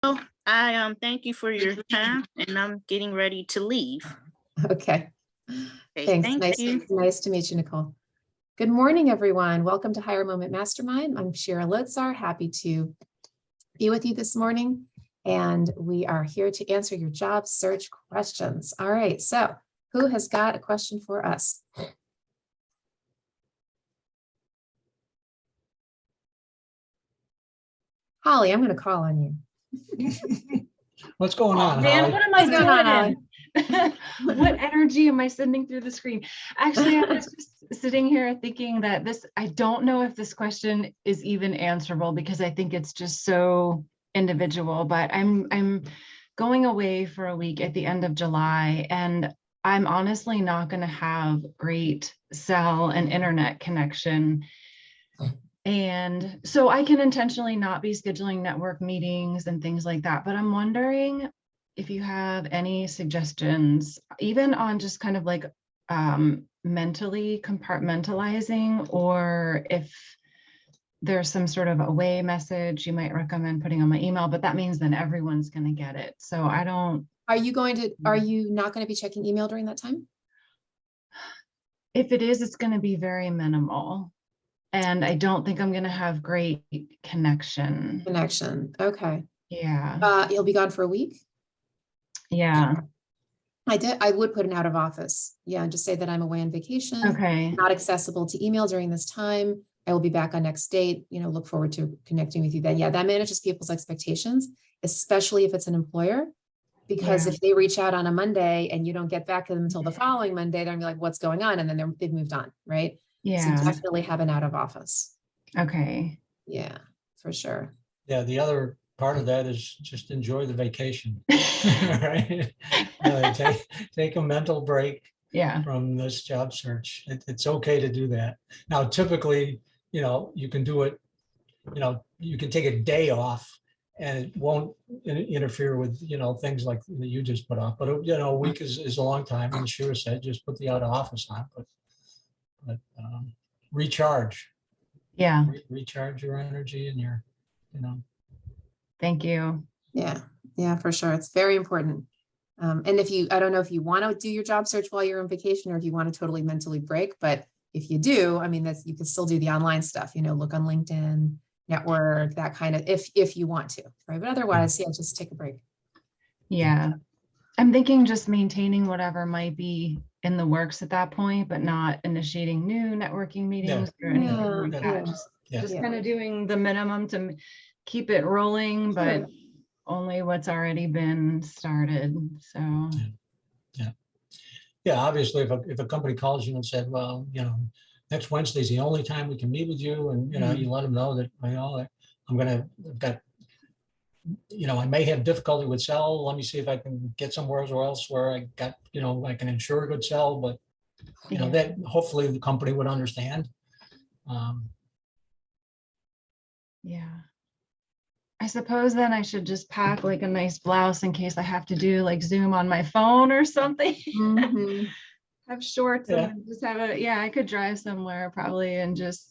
I thank you for your time, and I'm getting ready to leave. Okay, Okay, thanks. thank you. Nice to meet you, Nicole. Good morning, everyone. Welcome to Higher Moment Mastermind. I'm Shira Lotzar, happy to be with you this morning. And we are here to answer your job search questions. All right, so who has got a question for us? Holly, I'm going to call on you. What's going on, Dan, Holly? what am I What's going on, doing? What energy am I sending through the screen? Actually, I was just sitting here thinking that I don't know if this question is even answerable because I think it's just so individual, but I'm going away for a week at the end of July, and I'm honestly not going to have great cell and internet connection. And so I can intentionally not be scheduling network meetings and things like that, but I'm wondering if you have any suggestions, even on just kind of like mentally compartmentalizing, or if there's some sort of away message you might recommend putting on my email, but that means then everyone's going to get it. So I don't. Are you not going to be checking email during that time? If it is, it's going to be very minimal. And I don't think I'm going to have great connection. Okay. Yeah. You'll be gone for a week? Yeah. I would put an out of office. Yeah, just say that I'm away on vacation. Okay. Not accessible to email during this time. I will be back on next date. Look forward to connecting with you then. Yeah, that manages people's expectations, especially if it's an employer. Because if they reach out on a Monday and you don't get back to them until the following Monday, they're gonna be like, what's going on? And then they've moved on, right? Yeah. So definitely have an out of office. Okay. Yeah, for sure. Yeah, the other part of that is just enjoy the vacation, right? Take a mental break from this job search. It's okay to do that. Now, typically, you can do it, you can take a day off and it won't interfere with, things like that you just put off. But, a week is a long time. And Shira said, just put the out of office on, but recharge. Yeah. Recharge your energy and your, Thank you. Yeah, for sure. It's very important. And I don't know if you want to do your job search while you're on vacation or if you want to totally mentally break, but if you do, you can still do the online stuff, look on LinkedIn, network, that kind of, if you want to, right? But otherwise, just take a break. Yeah. I'm thinking just maintaining whatever might be in the works at that point, but not initiating new networking meetings or anything like that. Just kind of doing the minimum to keep it rolling, but only what's already been started. So yeah. Obviously, if a company calls you and said, well, next Wednesday is the only time we can meet with you, and you let them know that I've got, I may have difficulty with cell. Let me see if I can get somewhere else where I got, I can ensure a good cell, but that hopefully the company would understand. Yeah. I suppose then I should just pack like a nice blouse in case I have to do like Zoom on my phone or something. Have shorts and just have I could drive somewhere probably and just.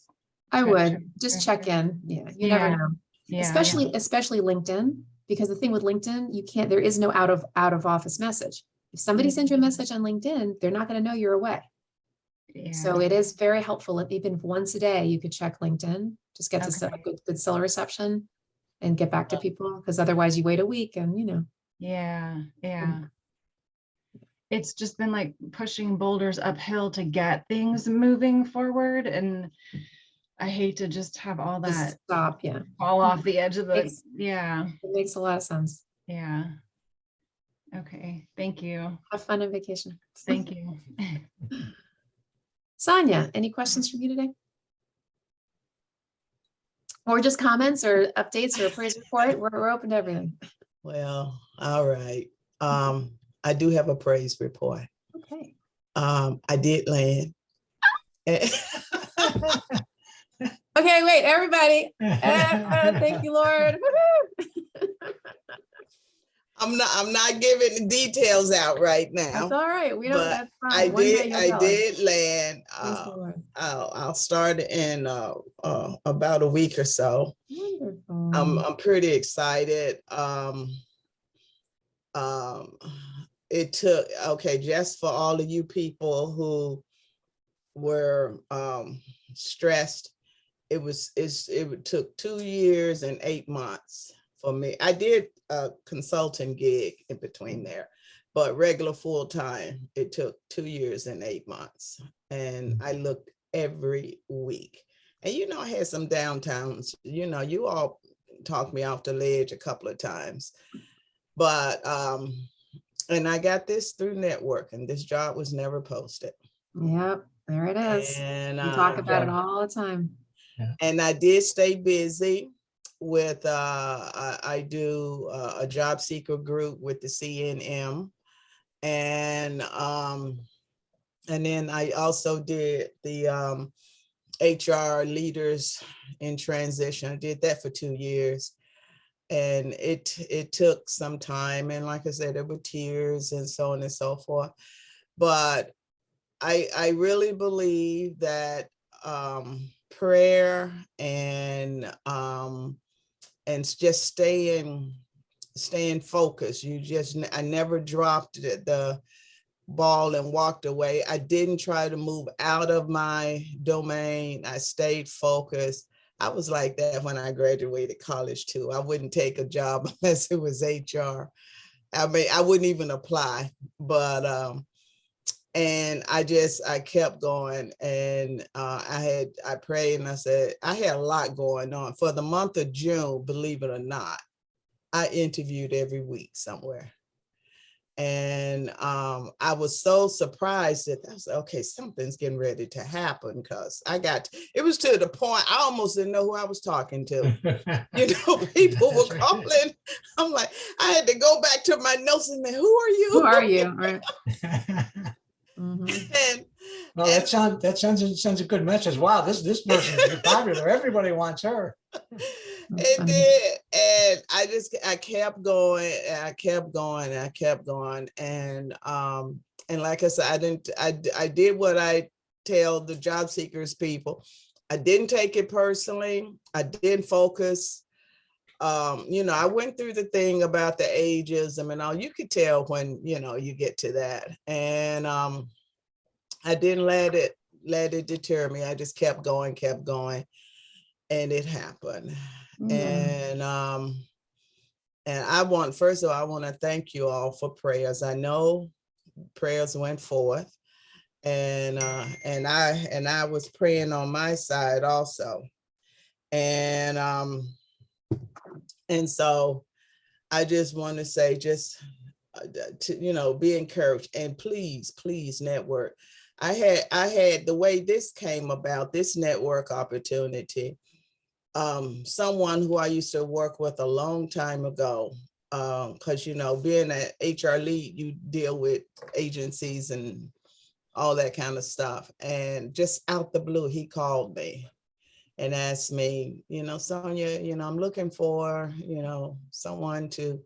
I would just check in. Yeah, you never know. Yeah. Especially LinkedIn, because the thing with LinkedIn, there is no out of office message. If somebody sends you a message on LinkedIn, they're not going to know you're away. Yeah. So it is very helpful. Even once a day, you could check LinkedIn, just get to a good cell reception and get back to people, because otherwise you wait a week and Yeah. It's just been like pushing boulders uphill to get things moving forward, and I hate to just have all that stop, fall off the edge of the It makes a lot of sense. Yeah. Okay, thank you. Have fun on vacation. Thank you. Sonia, any questions from you today? Or just comments or updates or a praise report? We're open to everything. Well, all right. I do have a praise report. Okay. I did land. Okay, wait, everybody. Thank you, Lord. I'm not giving the details out right now. That's all right. We don't. That's fine. I did land. Praise the Lord. I'll start in about a week or so. Wonderful. I'm pretty excited. It took, okay, just for all of you people who were stressed, it took 2 years and 8 months for me. I did a consulting gig in between there, but regular full time, it took 2 years and 8 months. And I looked every week. And I had some downtowns, you all talked me off the ledge a couple of times. But and I got this through networking. This job was never posted. Yep, there it is. And We talk about it all the time. And I did stay busy with I do a job seeker group with the CNM, and then I also did the HR leaders in transition. I did that for 2 years, and it took some time, and like I said, there were tears and so on and so forth, but I really believe that prayer and just staying focused. I never dropped the ball and walked away. I didn't try to move out of my domain. I stayed focused. I was like that when I graduated college too. I wouldn't take a job unless it was HR. I mean, I wouldn't even apply, but and I kept going, and I prayed, and I said, I had a lot going on. For the month of June, believe it or not, I interviewed every week somewhere. And I was so surprised that I was like, okay, something's getting ready to happen, because it was to the point I almost didn't know who I was talking to. People were calling. I'm like, I had to go back to my notes and say, who are you? Who are you? Right. And well, that sounds a good message. Wow, this person's popular. Everybody wants her. It did, and I kept going, and I kept going, and I kept going, and like I said, I did what I tell the job seekers people. I didn't take it personally. I didn't focus. I went through the thing about the ageism and all. You could tell when you get to that, and I didn't let it deter me. I just kept going, and it happened. And first of all, I want to thank you all for prayers. I know prayers went forth, and I was praying on my side also, and so I just want to say, just to be encouraged, and please network. I had the way this came about, this network opportunity. Someone who I used to work with a long time ago, because being an HR lead, you deal with agencies and all that kind of stuff. And just out the blue, he called me and asked me, Sonia, I'm looking for, someone to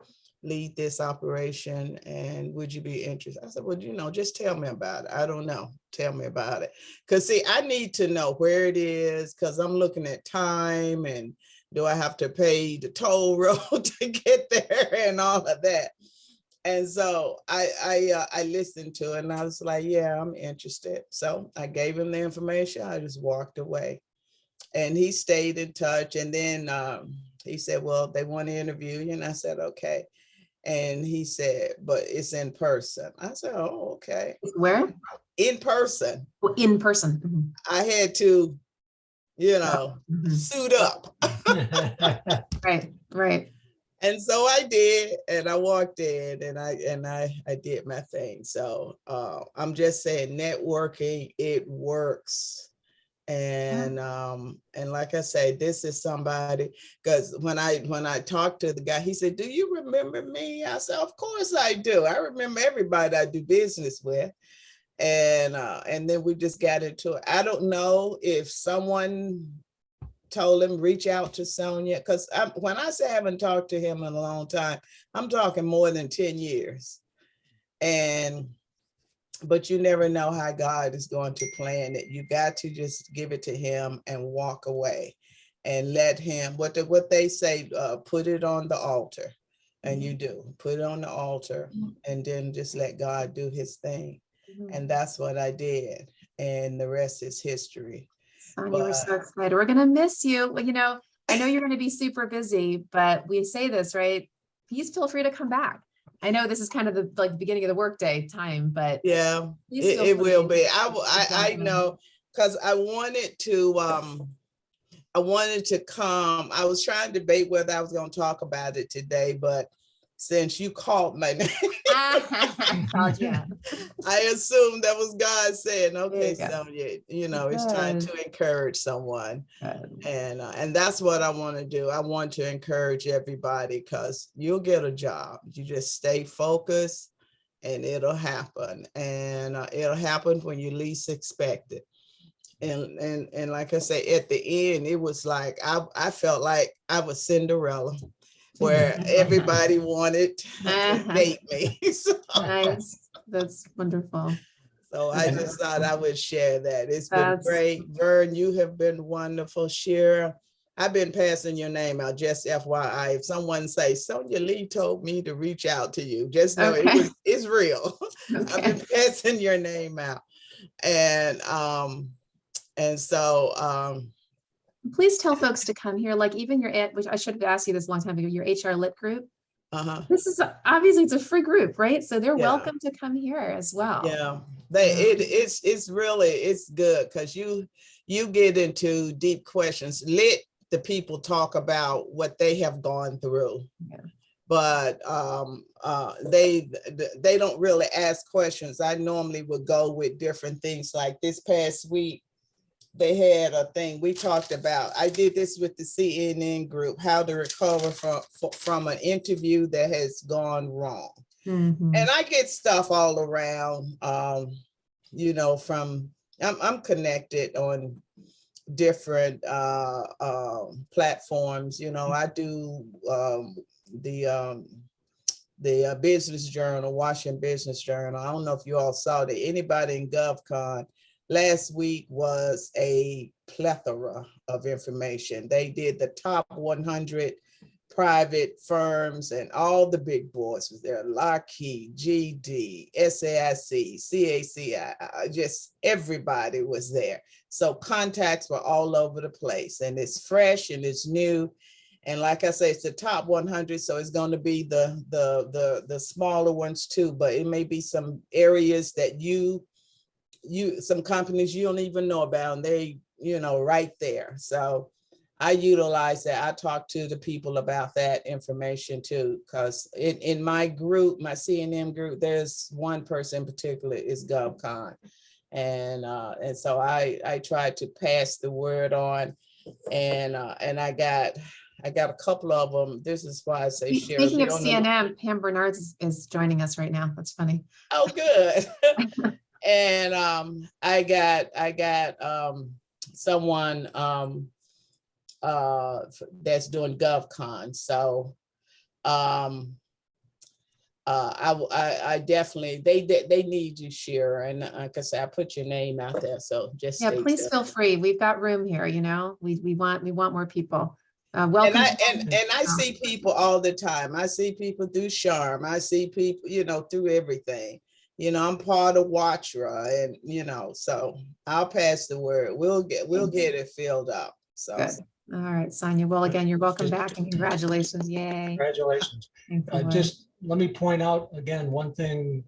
lead this operation, and would you be interested? I said, well, just tell me about it. I don't know. Tell me about it. Because see, I need to know where it is, because I'm looking at time, and do I have to pay the toll road to get there and all of that. And so I listened to it, and I was like, yeah, I'm interested. So I gave him the information. I just walked away, and he stayed in touch. And then he said, well, they want to interview you. And I said, okay. And he said, but it's in person. I said, oh, okay. Where? In person. Well, in person. I had to, suit up. Right. And so I did, and I walked in, and I did my thing. So I'm just saying, networking, it works. And like I say, this is somebody, because when I talked to the guy, he said, do you remember me? I said, of course I do. I remember everybody I do business with. And then we just got into it. I don't know if someone told him reach out to Sonia, because when I say I haven't talked to him in a long time, I'm talking more than 10 years. But you never know how God is going to plan it. You got to just give it to him and walk away. and let him, what they say, put it on the altar. And you do, put it on the altar, and then just let God do his thing. And that's what I did. And the rest is history. Sonia, we're so excited. We're gonna miss you. Well, you know, I know you're gonna be super busy, but we say this, right? Please feel free to come back. I know this is kind of the beginning of the workday time, but yeah, it will be. I know, because I wanted to come. I was trying to debate whether I was going to talk about it today, but since you called my name, I assumed that was God saying, okay, Sonia, you know, it's time to encourage someone. And that's what I want to do. I want to encourage everybody, because you'll get a job. You just stay focused and it'll happen. And it'll happen when you least expect it. And like I say, at the end, it was like, I felt like I was Cinderella, where everybody wanted to date me. So, nice. That's wonderful. So I just thought I would share that. It's been great. Vern, you have been wonderful. Shira, I've been passing your name out, just FYI. If someone say, Sonia Lee told me to reach out to you, just know it's real. Okay. I've been passing your name out. And so please tell folks to come here, like even which I should have asked you this a long time ago, your HR Lit group. This is obviously, it's a free group, right? So they're welcome to come here as well. Yeah, it's really good, because you get into deep questions. Let the people talk about what they have gone through. Yeah. But they don't really ask questions. I normally would go with different things. Like this past week, they had a thing we talked about. I did this with the CNN group, how to recover from an interview that has gone wrong. And I get stuff all around, you know, I'm connected on different platforms. You know, I do the Business Journal, Washington Business Journal. I don't know if you all saw that. Anybody in GovCon last week was a plethora of information. They did the top 100 private firms, and all the big boys was there. Lockheed, GD, SAIC, CACI, just everybody was there. So contacts were all over the place, and it's fresh and it's new. And like I say, it's the top 100, so it's going to be the smaller ones too. But it may be some areas that some companies you don't even know about, and they, you know, right there. So I utilize that. I talk to the people about that information too, because in my group, my C&M group, there's one person in particular is GovCon. And so I try to pass the word on, and I got a couple of them. This is why I say share. Speaking of CNN, Pam Bernards is joining us right now. That's funny. Oh, good. And I got someone that's doing GovCon. So I definitely, they need you, Shira, and like I said, I put your name out there. So just please feel free. We've got room here. You know, we want more people. Welcome. And I see people all the time. I see people through Charm. I see people, you know, through everything. You know, I'm part of Watchra, and you know, so I'll pass the word. We'll get it filled up. So good. All right, Sonia. Well, again, you're welcome back, and congratulations. Yay. Congratulations. Just let me point out again one thing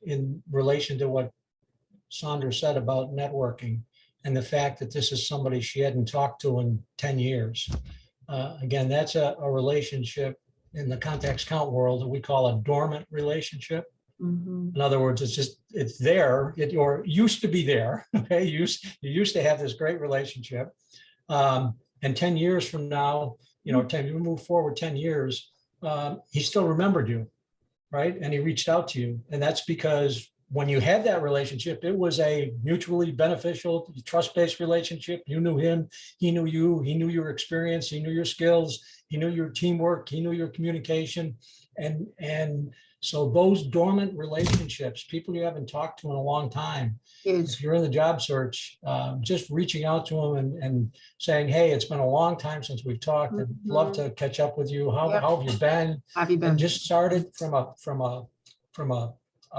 in relation to what Sandra said about networking, and the fact that this is somebody she hadn't talked to in 10 years. Again, that's a relationship in the contacts count world that we call a dormant relationship. In other words, it's there, or used to be there. Okay, you used to have this great relationship, and 10 years from now, you know, you move forward 10 years, he still remembered you, right? And he reached out to you, and that's because when you had that relationship, it was a mutually beneficial, trust-based relationship. You knew him, he knew you, he knew your experience, he knew your skills, he knew your teamwork, he knew your communication. And so those dormant relationships, people you haven't talked to in a long time, Huge. if you're in the job search, just reaching out to them and saying, hey, it's been a long time since we've talked. I'd love to catch up with you. How have you been? Have you been? And just started from a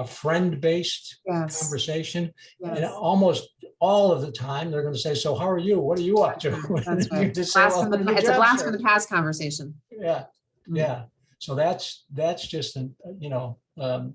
friend-based Yes. conversation. Yes. And almost all of the time, they're going to say, so how are you? What are you up to? That's right. Just say, well, I'm in the It's a job blast from search. the past conversation. Yeah, yeah. So that's just, again,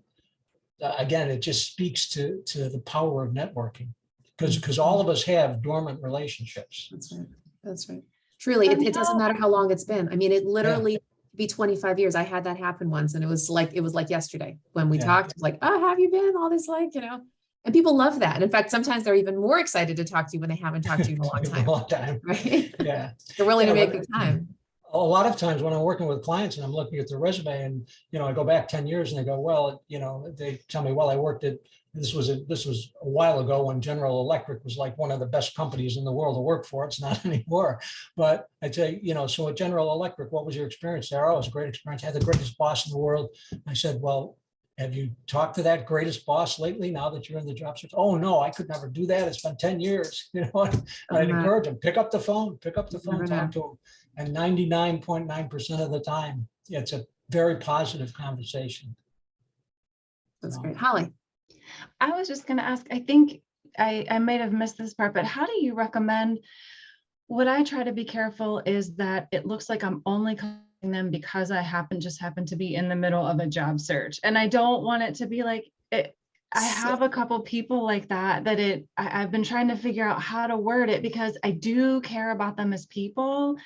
it just speaks to the power of networking, because all of us have dormant relationships. That's right. That's right. Truly, it doesn't matter how long it's been. I mean, it literally could be 25 years. I had that happen once, and it was like yesterday when we talked. It was like, oh, have you been? All this, and people love that. And in fact, sometimes they're even more excited to talk to you when they haven't talked to you in a long time. A long time. Right? Yeah. They're willing to make the time. A lot of times when I'm working with clients and I'm looking at their resume and, I go back 10 years and they go, well, they tell me, well, I worked at, this was a while ago when General Electric was like one of the best companies in the world to work for. It's not anymore. But I'd say, so at General Electric, what was your experience there? Oh, it was a great experience. I had the greatest boss in the world. I said, well, have you talked to that greatest boss lately now that you're in the job search? Oh, no, I could never do that. It's been 10 years. I'd encourage them, pick up the phone, talk to them. And 99.9% of the time, it's a very positive conversation. That's great. Holly. I was just going to ask, I think I might have missed this part, but how do you recommend, what I try to be careful is that it looks like I'm only calling them because I just happen to be in the middle of a job search. And I don't want it to be like it. I have a couple people like that I've been trying to figure out how to word it, because I do care about them as people.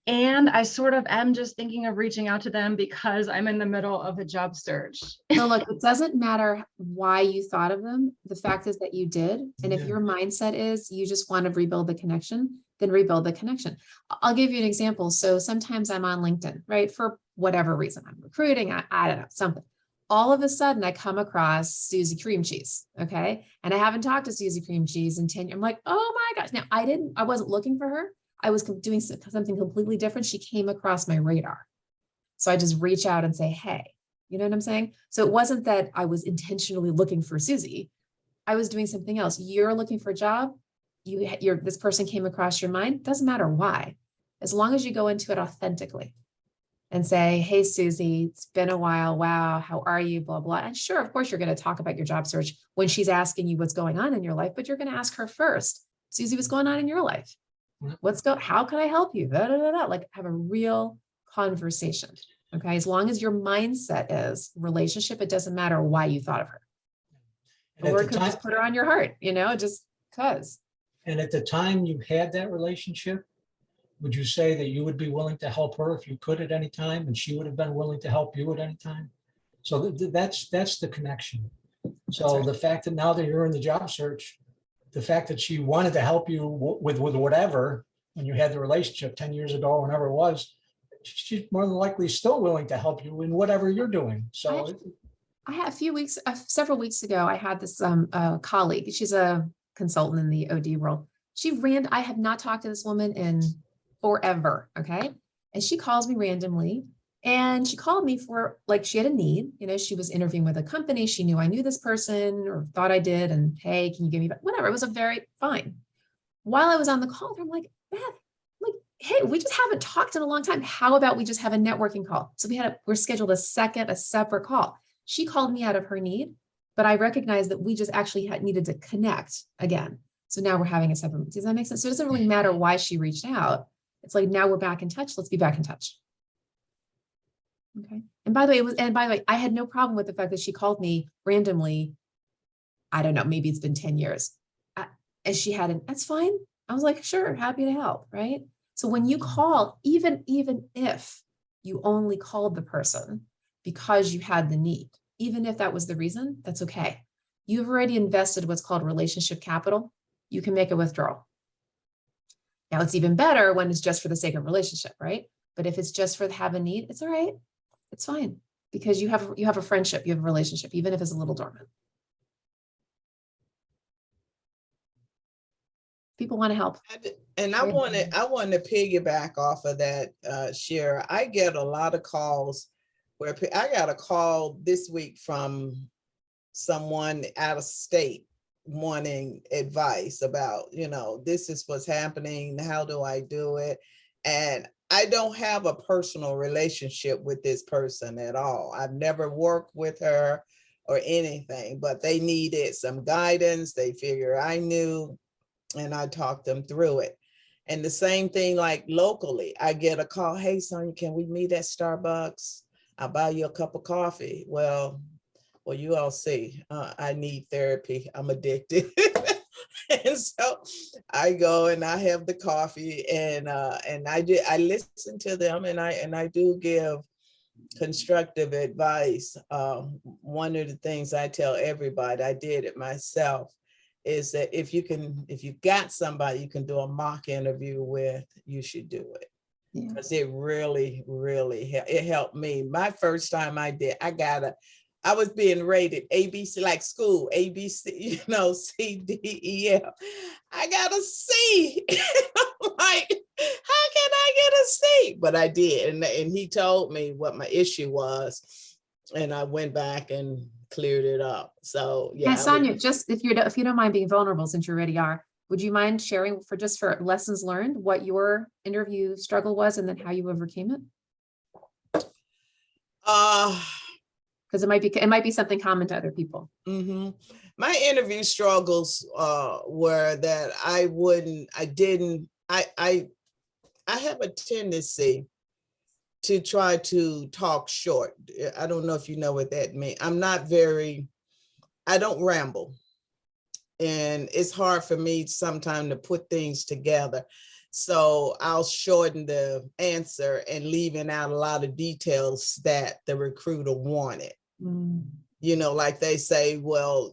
And I sort of am just thinking of reaching out to them because I'm in the middle of a job search. No, look, it doesn't matter why you thought of them. The fact is that you did. And if your mindset is you just want to rebuild the connection, then rebuild the connection. I'll give you an example. So sometimes I'm on LinkedIn, right? For whatever reason, I'm recruiting, I don't know, something. All of a sudden I come across Susie Cream Cheese. Okay. And I haven't talked to Susie Cream Cheese in 10 years. I'm like, oh my gosh. Now I wasn't looking for her. I was doing something completely different. She came across my radar. So I just reach out and say, hey, you know what I'm saying? So it wasn't that I was intentionally looking for Susie. I was doing something else. You're looking for a job. This person came across your mind. Doesn't matter why, as long as you go into it authentically and say, hey, Susie, it's been a while. Wow. How are you? Blah, blah. And sure, of course, you're going to talk about your job search when she's asking you what's going on in your life, but you're going to ask her first, Susie, what's going on in your life? How can I help you? Like have a real conversation. Okay. As long as your mindset is relationship, it doesn't matter why you thought of her. Or it could just put her on your heart, just cause. And at the time you had that relationship, would you say that you would be willing to help her if you could at any time, and she would have been willing to help you at any time? So that's the connection. So the fact that now that you're in the job search, the fact that she wanted to help you with whatever, when you had the relationship 10 years ago, whenever it was, she's more than likely still willing to help you in whatever you're doing. So I had several weeks ago, I had this colleague. She's a consultant in the OD world. I have not talked to this woman in forever. Okay. And she calls me randomly. And she called me for she had a need, she was interviewing with a company. She knew I knew this person or thought I did. And hey, can you give me whatever? It was a very fine. While I was on the call, I'm like, Beth, hey, we just haven't talked in a long time. How about we just have a networking call? So we're scheduled a separate call. She called me out of her need, but I recognized that we just actually needed to connect again. So now we're having a separate. Does that make sense? So it doesn't really matter why she reached out. It's like, now we're back in touch. Let's be back in touch. Okay. And by the way, I had no problem with the fact that she called me randomly. I don't know, maybe it's been 10 years. And she hadn't, that's fine. I was like, sure, happy to help. Right. So when you call, even if you only called the person because you had the need, even if that was the reason, that's okay. You've already invested what's called relationship capital. You can make a withdrawal. Now it's even better when it's just for the sake of relationship, right? But if it's just for the have a need, it's all right. It's fine because you have a friendship, you have a relationship, even if it's a little dormant. People want to help. And I wanted to piggyback off of that, Shira. I get a lot of calls where I got a call this week from someone out of state wanting advice about, this is what's happening. How do I do it? And I don't have a personal relationship with this person at all. I've never worked with her or anything, but they needed some guidance. They figure I knew, and I talked them through it. And the same thing, like locally, I get a call, hey, Sonia, can we meet at Starbucks? I'll buy you a cup of coffee. Well, you all see, I need therapy. I'm addicted. And so I go and I have the coffee, and I listen to them, and I do give constructive advice. One of the things I tell everybody, I did it myself, is that if you got somebody you can do a mock interview with, you should do it. Because it really, really it helped me. My first time I did, I was being rated ABC, like school, ABC, C, D, E, F. I got a C. I'm like, how can I get a C? But I did. And he told me what my issue was. And I went back and cleared it up. So yeah. Hey, Sonia, just if you don't mind being vulnerable, since you already are, would you mind sharing for lessons learned, what your interview struggle was and then how you overcame it? Because it might be something common to other people. Mm-hmm. My interview struggles were that I have a tendency to try to talk short. I don't know if you know what that means. I don't ramble. And it's hard for me sometimes to put things together. So I'll shorten the answer and leaving out a lot of details that the recruiter wanted. Mm. Like they say, well,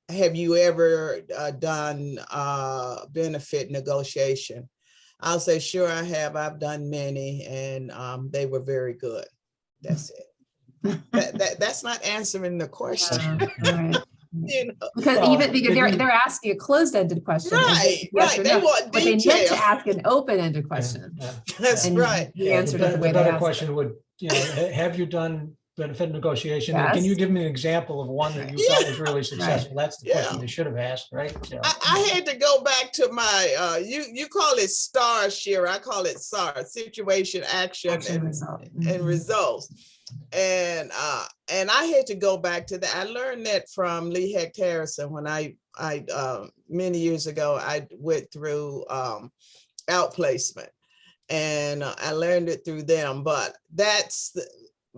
have you ever done benefit negotiation? I'll say, sure, I have. I've done many, and they were very good. That's it. That's not answering the question. Right. Because they're asking a closed-ended question. Right. They want detail. But they meant to ask an open-ended question. Yeah. That's right. You answered it the way the they better asked question it. would, have you done benefit negotiation? Yes. And can you give me an example of one that you thought was really successful? That's the question they should have asked, right? I had to go back to my you call it STAR, Shira. I call it SAR, situation, action and results. And I had to go back to that. I learned that from Lee Hecht Harrison when I many years ago I went through outplacement, and I learned it through them. But that's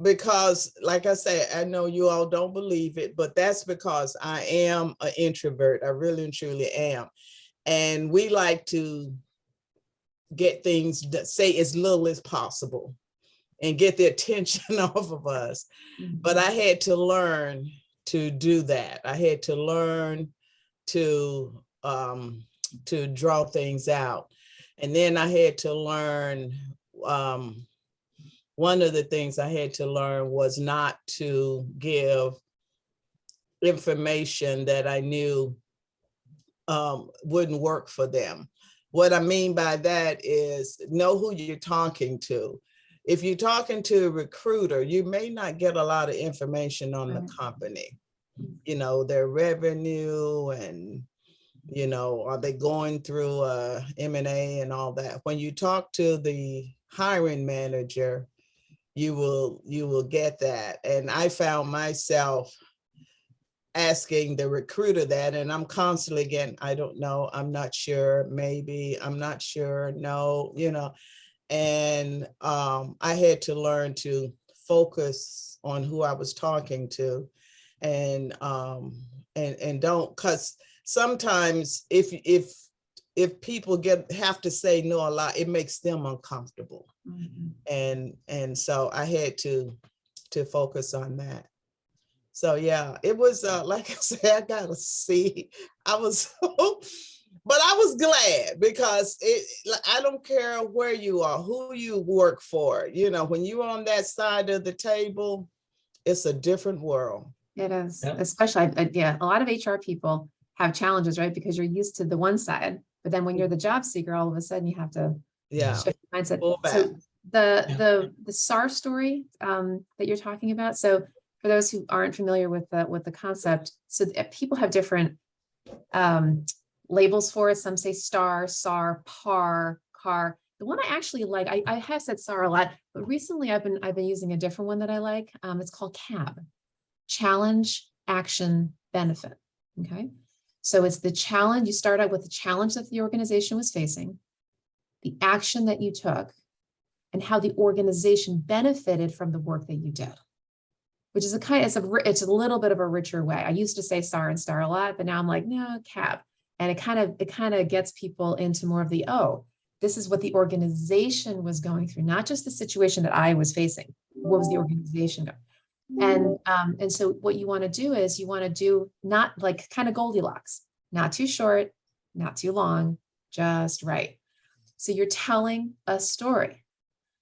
because, like I say, I know you all don't believe it, but that's because I am an introvert. I really and truly am. And we like to get things that say as little as possible and get the attention off of us. Mm-hmm. But I had to learn to do that. I had to learn to draw things out. And then I had to learn, one of the things I had to learn was not to give information that I knew wouldn't work for them. What I mean by that is know who you're talking to. If you're talking to a recruiter, you may not get a lot of information on the company, their revenue and, are they going through M&A and all that. When you talk to the hiring manager, you will get that. And I found myself asking the recruiter that, and I'm constantly getting, I don't know, I'm not sure, maybe, I'm not sure, no, and I had to learn to focus on who I was talking to, and don't, because sometimes if people have to say no a lot, it makes them uncomfortable. Mm-hmm. And so I had to focus on that. So yeah, it was like I said, I got a C. I was, but I was glad because I don't care where you are, who you work for. When you're on that side of the table, it's a different world. It is, especially a lot of HR people have challenges, right? Because you're used to the one side. But then when you're the job seeker, all of a sudden you have to Yeah. shift your mindset. Pull back. So the SAR story that you're talking about. So for those who aren't familiar with the concept, so people have different labels for it. Some say STAR, SAR, PAR, CAR. The one I actually like, I have said SAR a lot, but recently I've been using a different one that I like. It's called CAB, Challenge, Action, Benefit. Okay. So it's the challenge. You start out with the challenge that the organization was facing, the action that you took, and how the organization benefited from the work that you did, which is it's a little bit of a richer way. I used to say SAR and STAR a lot, but now I'm like, no, CAB. And it kind of gets people into more of the, oh, this is what the organization was going through, not just the situation that I was facing. What was the organization going? And so what you want to do is you want to do not like kind of Goldilocks, not too short, not too long, just right. So you're telling a story,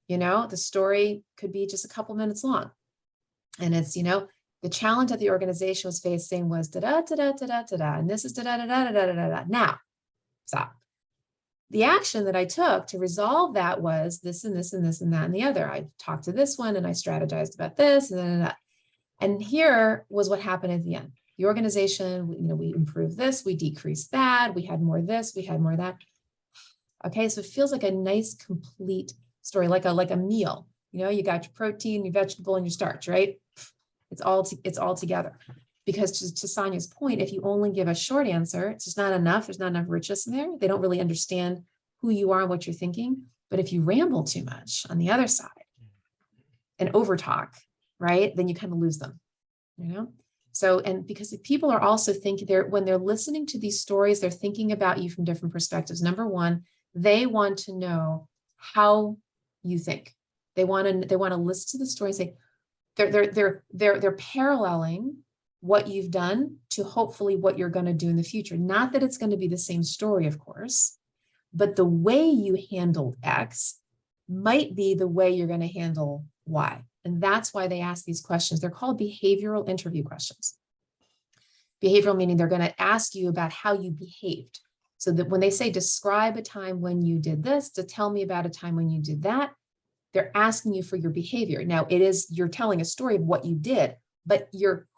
the story could be just a couple minutes long. And it's, the challenge that the organization was facing was da-da-da-da-da-da-da, and this is da-da-da-da-da-da-da. Now, stop. The action that I took to resolve that was this and this and this and that and the other. I talked to this one and I strategized about this and that. And here was what happened at the end. The organization, we improved this, we decreased that, we had more of this, we had more of that. Okay, so it feels like a nice, complete story, like a meal. You got your protein, your vegetable, and your starch, right? It's all together. Because to Sonia's point, if you only give a short answer, it's just not enough. There's not enough richness in there. They don't really understand who you are and what you're thinking. But if you ramble too much on the other side and overtalk, right, then you kind of lose them, So, and because people are also thinking when they're listening to these stories, they're thinking about you from different perspectives. Number one, they want to know how you think. They want to listen to the story and say, they're paralleling what you've done to hopefully what you're going to do in the future. Not that it's going to be the same story, of course, but the way you handled X might be the way you're going to handle Y. And that's why they ask these questions. They're called behavioral interview questions. Behavioral meaning they're going to ask you about how you behaved. So that when they say, describe a time when you did this, to tell me about a time when you did that, they're asking you for your behavior. Now you're telling a story of what you did, but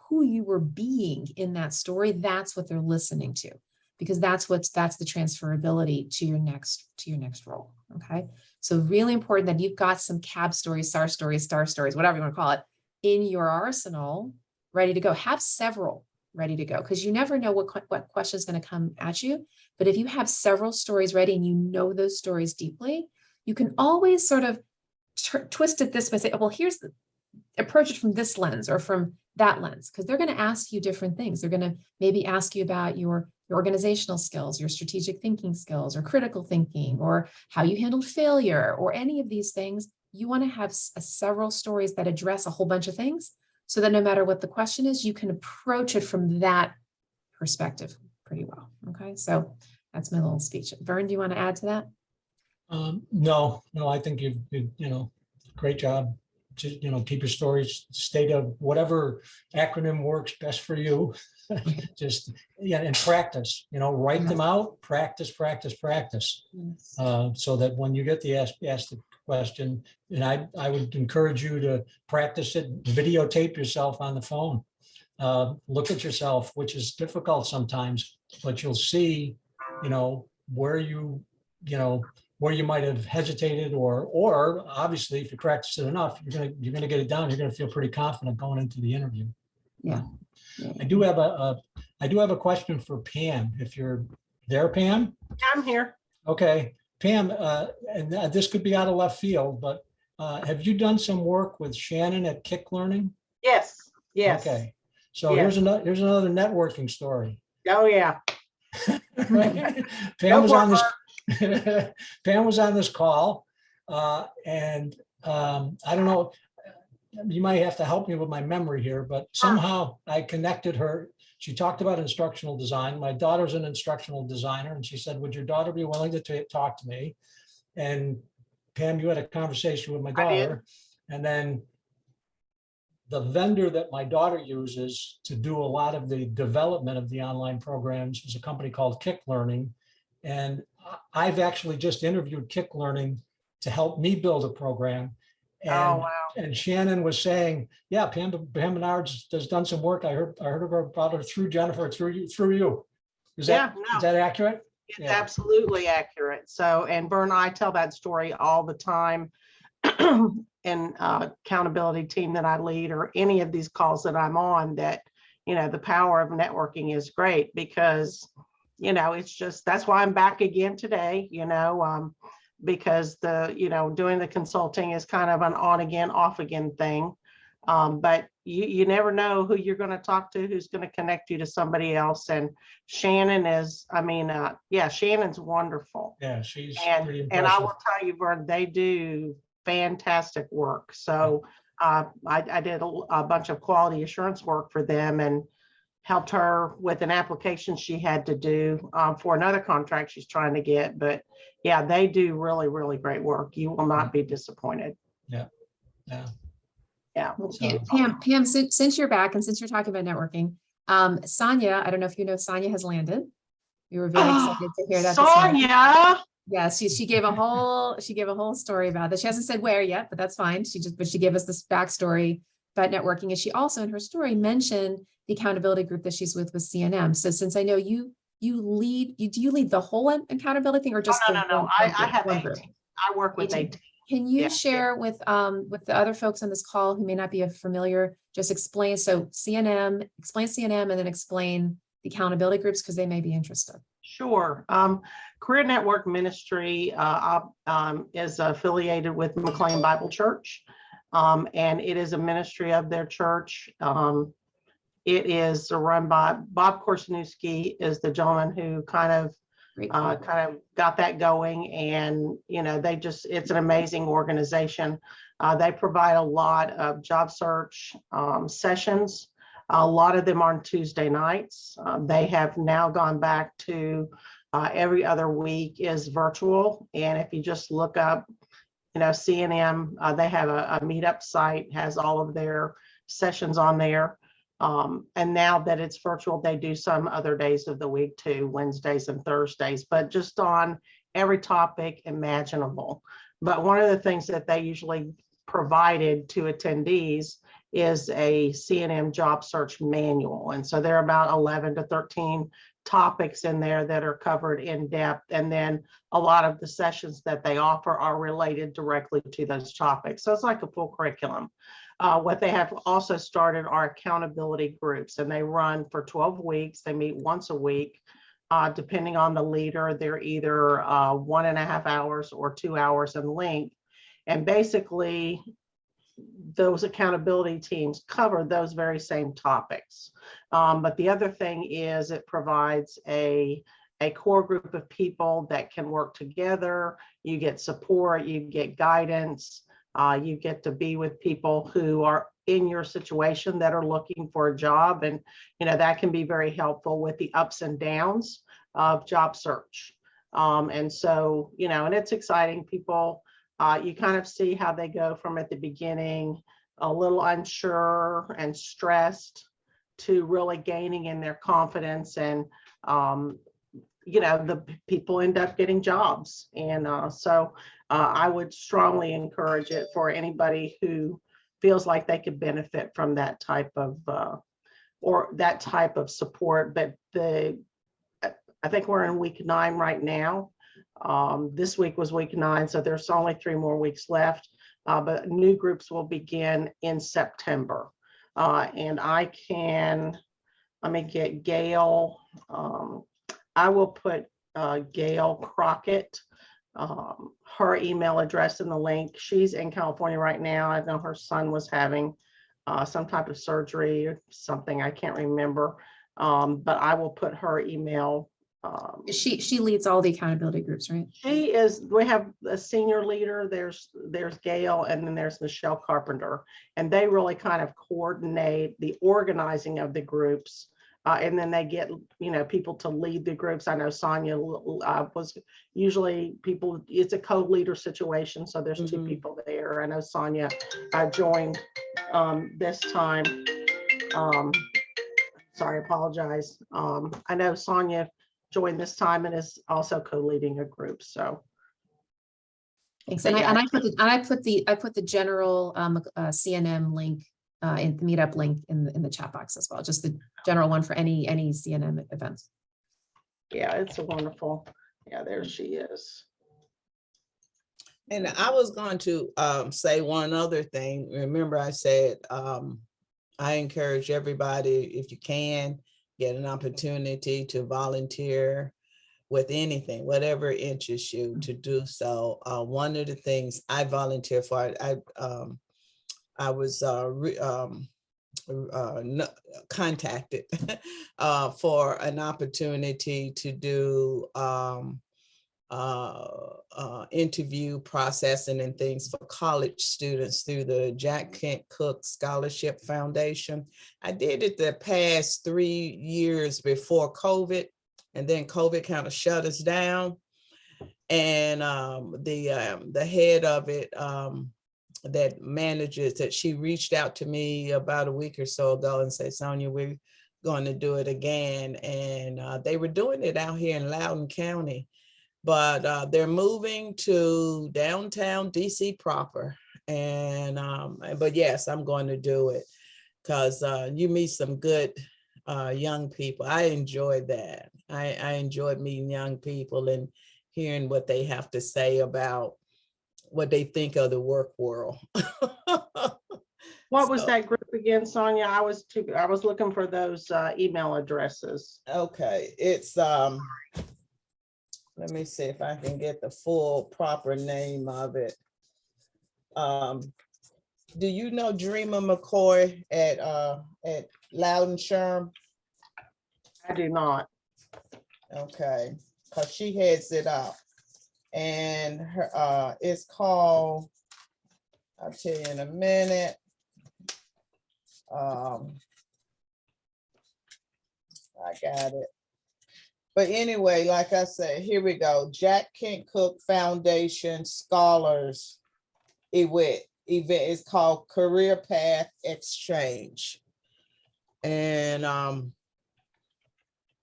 who you were being in that story, that's what they're listening to, because that's the transferability to your next role. Okay. So really important that you've got some CAB stories, SAR stories, STAR stories, whatever you want to call it, in your arsenal, ready to go. Have several ready to go, because you never know what question is going to come at you. But if you have several stories ready and you know those stories deeply, you can always sort of twist it this way, say, oh, well, approach it from this lens or from that lens, because they're going to ask you different things. They're going to maybe ask you about your organizational skills, your strategic thinking skills, or critical thinking, or how you handled failure, or any of these things. You want to have several stories that address a whole bunch of things, so that no matter what the question is, you can approach it from that perspective pretty well. Okay, so that's my little speech. Vern, do you want to add to that? No, I think you great job. Just, keep your stories, state of whatever acronym works best for you. Just, and practice, write them out, practice. Yes. So that when you get asked the question, and I would encourage you to practice it, videotape yourself on the phone. Look at yourself, which is difficult sometimes, but you'll see, where you might have hesitated, or obviously if you practice it enough, you're gonna get it down. You're gonna feel pretty confident going into the interview. Yeah. I do have a question for Pam. If you're there, Pam. I'm here. Okay, Pam, and this could be out of left field, but have you done some work with Shannon at Kick Learning? Yes. Okay, so Yes. here's another networking story. Oh yeah. Pam was on this. Pam was on this call, and I don't know, you might have to help me with my memory here, but somehow I connected her. She talked about instructional design. My daughter's an instructional designer, and she said, would your daughter be willing to talk to me? And Pam, you had a conversation with my daughter, and then the vendor that my daughter uses to do a lot of the development of the online programs is a company called Kick Learning. And I've actually just interviewed Kick Learning to help me build a program. Oh, And, wow. and Shannon was saying, yeah, Pam Menards has done some work. I heard about her through Jennifer, through you. Is that, Yeah, no. is that accurate? It's Yeah. absolutely accurate. So, and Vern and I tell that story all the time. And accountability team that I lead, or any of these calls that I'm on, that, you know, the power of networking is great, because, you know, it's just, that's why I'm back again today, you know, because doing the consulting is kind of an on again, off again thing. But you never know who you're going to talk to, who's going to connect you to somebody else. And Shannon is, Shannon's wonderful. Yeah, she's pretty And impressive. I will tell you, Vern, they do fantastic work. So I did a bunch of quality assurance work for them, and helped her with an application she had to do for another contract she's trying to get. But yeah, they do really, really great work. You will not be disappointed. Yeah. Yeah. Well, So- Pam, since you're back and since you're talking about networking, Sonia, I don't know if you know, Sonia has landed. We were very excited to hear that. this morning. Sonia. Yeah, she gave a whole story about that. She hasn't said where yet, but that's fine. But she gave us this backstory about networking, and she also in her story mentioned the accountability group that she's with CNM. So since I know you lead, do you lead the whole accountability thing, or just No. I have one 18. group? I work with 18. 18. Can you Yeah. share with the other folks on this call who may not be familiar, just explain, so CNM, explain CNM, and then explain the accountability groups, because they may be interested. Sure. Career Network Ministry is affiliated with McLean Bible Church, and it is a ministry of their church. It is run by Bob Korsanowski, is the gentleman who kind of got that going. And, you know, it's an amazing organization. They provide a lot of job search sessions. A lot of them are on Tuesday nights. They have now gone back to every other week is virtual. And if you just look up, you know, CNM, they have a meetup site, has all of their sessions on there. And now that it's virtual, they do some other days of the week too, Wednesdays and Thursdays, but just on every topic imaginable. But one of the things that they usually provided to attendees is a CNM job search manual. And so there are about 11 to 13 topics in there that are covered in depth. And then a lot of the sessions that they offer are related directly to those topics. So it's like a full curriculum. What they have also started are accountability groups, and they run for 12 weeks. They meet once a week. Depending on the leader, they're either 1.5 hours or 2 hours in length. And basically, those accountability teams cover those very same topics. But the other thing is it provides a core group of people that can work together. You get support, you get guidance, you get to be with people who are in your situation that are looking for a job. And, you know, that can be very helpful with the ups and downs of job search. And so, you know, and it's exciting. People, you kind of see how they go from at the beginning, a little unsure and stressed, to really gaining in their confidence. And, you know, the people end up getting jobs. And so I would strongly encourage it for anybody who feels like they could benefit from that type of support. But I think we're in week 9 right now. This week was week 9, so there's only 3 more weeks left, but new groups will begin in September. And let me get Gail. I will put Gail Crockett, her email address in the link. She's in California right now. I know her son was having some type of surgery or something, I can't remember, but I will put her email. She leads all the accountability groups, right? We have a senior leader, there's Gail, and then there's Michelle Carpenter, and they really kind of coordinate the organizing of the groups. And then they get, you know, people to lead the groups. I know Sonia was usually it's a co-leader situation. So there's 2 people there. I know Sonia joined this time. Sorry, apologize. I know Sonia joined this time and is also co-leading a group. So Thanks. But And yeah. I put the general CNM link in the meetup link in the chat box as well, just the general one for any CNM events. yeah, it's a wonderful. Yeah, there she is. And I was going to say one other thing. Remember, I said I encourage everybody, if you can, get an opportunity to volunteer with anything, whatever interests you, to do so. One of the things I volunteer for, I was contacted for an opportunity to do interview processing and things for college students through the Jack Kent Cook Scholarship Foundation. I did it the past 3 years before COVID, and then COVID kind of shut us down. And the head of it that manages that, she reached out to me about a week or so ago and said, Sonia, we're going to do it again. And they were doing it out here in Loudoun County, but they're moving to downtown DC proper. And but yes, I'm going to do it because you meet some good young people. I enjoyed that. I enjoyed meeting young people and hearing what they have to say about what they think of the work world. What was that group again, Sonia? I was looking for those email addresses. Okay, it's let me see if I can get the full proper name of it. Do you know Dreamer McCoy at Loudon Sherm? I do not. Okay, because she heads it up. And her it's called, I'll tell you in a minute. I got it. But anyway, like I said, here we go. Jack Kent Cook Foundation Scholars event is called Career Path Exchange. And